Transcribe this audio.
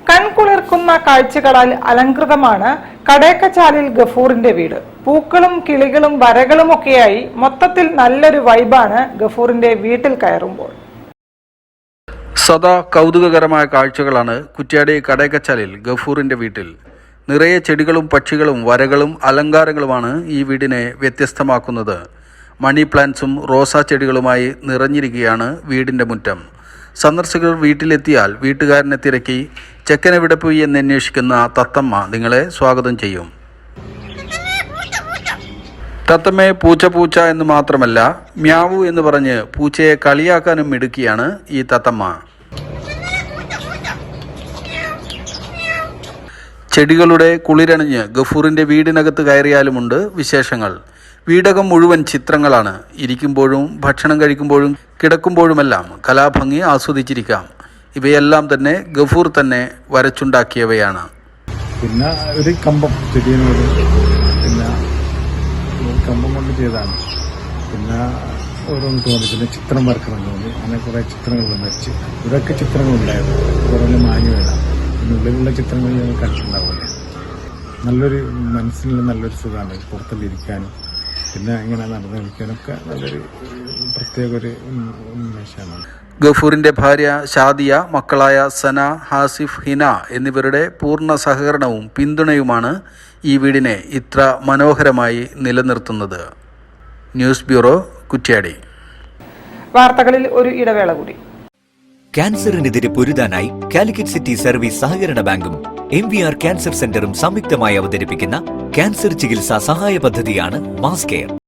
കൺകുളിർക്കുന്ന കാഴ്ചകളാൽ അലങ്കൃതമാണ് കടേക്കച്ചാലിൽ ഗഫൂറിന്റെ വീട്. പൂക്കളും കിളികളും വരകളുമൊക്കെയായി മൊത്തത്തിൽ നല്ലൊരു വൈബാണ് ഗഫൂറിന്റെ വീട്ടിൽ കയറുമ്പോൾ. സദാ കൗതുകകരമായ കാഴ്ചകളാണ് കുറ്റ്യാടി കടേക്കച്ചാലിൽ ഗഫൂറിന്റെ വീട്ടിൽ. നിറയെ ചെടികളും പക്ഷികളും വരകളും അലങ്കാരങ്ങളുമാണ് ഈ വീടിനെ വ്യത്യസ്തമാക്കുന്നത്. മണി പ്ലാന്റ്സും റോസാ ചെടികളുമായി നിറഞ്ഞിരിക്കുകയാണ് വീടിൻ്റെ മുറ്റം. സന്ദർശകർ വീട്ടിലെത്തിയാൽ വീട്ടുകാരനെ തിരക്കി ചെക്കനെവിടെ പോയി എന്ന് അന്വേഷിക്കുന്ന തത്തമ്മ നിങ്ങളെ സ്വാഗതം ചെയ്യും. തത്തമ്മയെ പൂച്ച പൂച്ച എന്ന് മാത്രമല്ല മ്യാവു എന്ന് പറഞ്ഞ് പൂച്ചയെ കളിയാക്കാനും മിടുക്കിയാണ് ഈ തത്തമ്മ. ചെടികളുടെ കുളിരണിഞ്ഞ് ഗഫൂറിൻ്റെ വീടിനകത്ത് കയറിയാലുമുണ്ട് വിശേഷങ്ങൾ. വീടകം മുഴുവൻ ചിത്രങ്ങളാണ്. ഇരിക്കുമ്പോഴും ഭക്ഷണം കഴിക്കുമ്പോഴും കിടക്കുമ്പോഴുമെല്ലാം കലാഭംഗി ആസ്വദിച്ചിരിക്കാം. ഇവയെല്ലാം തന്നെ ഗഫൂർ തന്നെ വരച്ചുണ്ടാക്കിയവയാണ്. പിന്നെ ഒരു കമ്പം ചെടിയോട് പിന്നെ കമ്പം കൊണ്ട് ചെയ്തതാണ്. പിന്നെ ഓരോന്ന് തോന്നി പിന്നെ ചിത്രം വരക്കണം തോന്നി. അങ്ങനെ കുറേ ചിത്രങ്ങൾ വരച്ച് ഇവിടെയൊക്കെ ചിത്രങ്ങളുണ്ടായിരുന്നു. കുറേ മാഞ്ഞു വരാം. പിന്നെ ഉള്ളിലുള്ള ചിത്രങ്ങൾ ഞങ്ങൾ കണ്ടിട്ടുണ്ടാവില്ല. നല്ലൊരു മനസ്സിനുള്ള നല്ലൊരു സുഖമാണ് പുറത്തുള്ളിരിക്കാനും പിന്നെ ഇങ്ങനെ നടന്നു കളിക്കാനൊക്കെ നല്ലൊരു പ്രത്യേക ഒരു ഉന്മേഷമാണ്. ഗഫൂറിൻ്റെ ഭാര്യ ഷാദിയ, മക്കളായ സന, ഹാസിഫ്, ഹിന എന്നിവരുടെ പൂർണ്ണ സഹകരണവും പിന്തുണയുമാണ് ഈ വീടിനെ ഇത്ര മനോഹരമായി നിലനിർത്തുന്നത്. News bureau, Kuttiady. വാർത്തകളിൽ ഒരു ഇടവേള കൂടി. ക്യാൻസറിനെതിരെ പൊരുതാനായി കാലിക്കറ്റ് സിറ്റി സർവീസ് സഹകരണ ബാങ്കും MVR ക്യാൻസർ സെന്ററും സംയുക്തമായി അവതരിപ്പിക്കുന്ന ക്യാൻസർ ചികിത്സാ സഹായ പദ്ധതിയാണ് മാസ് കെയർ.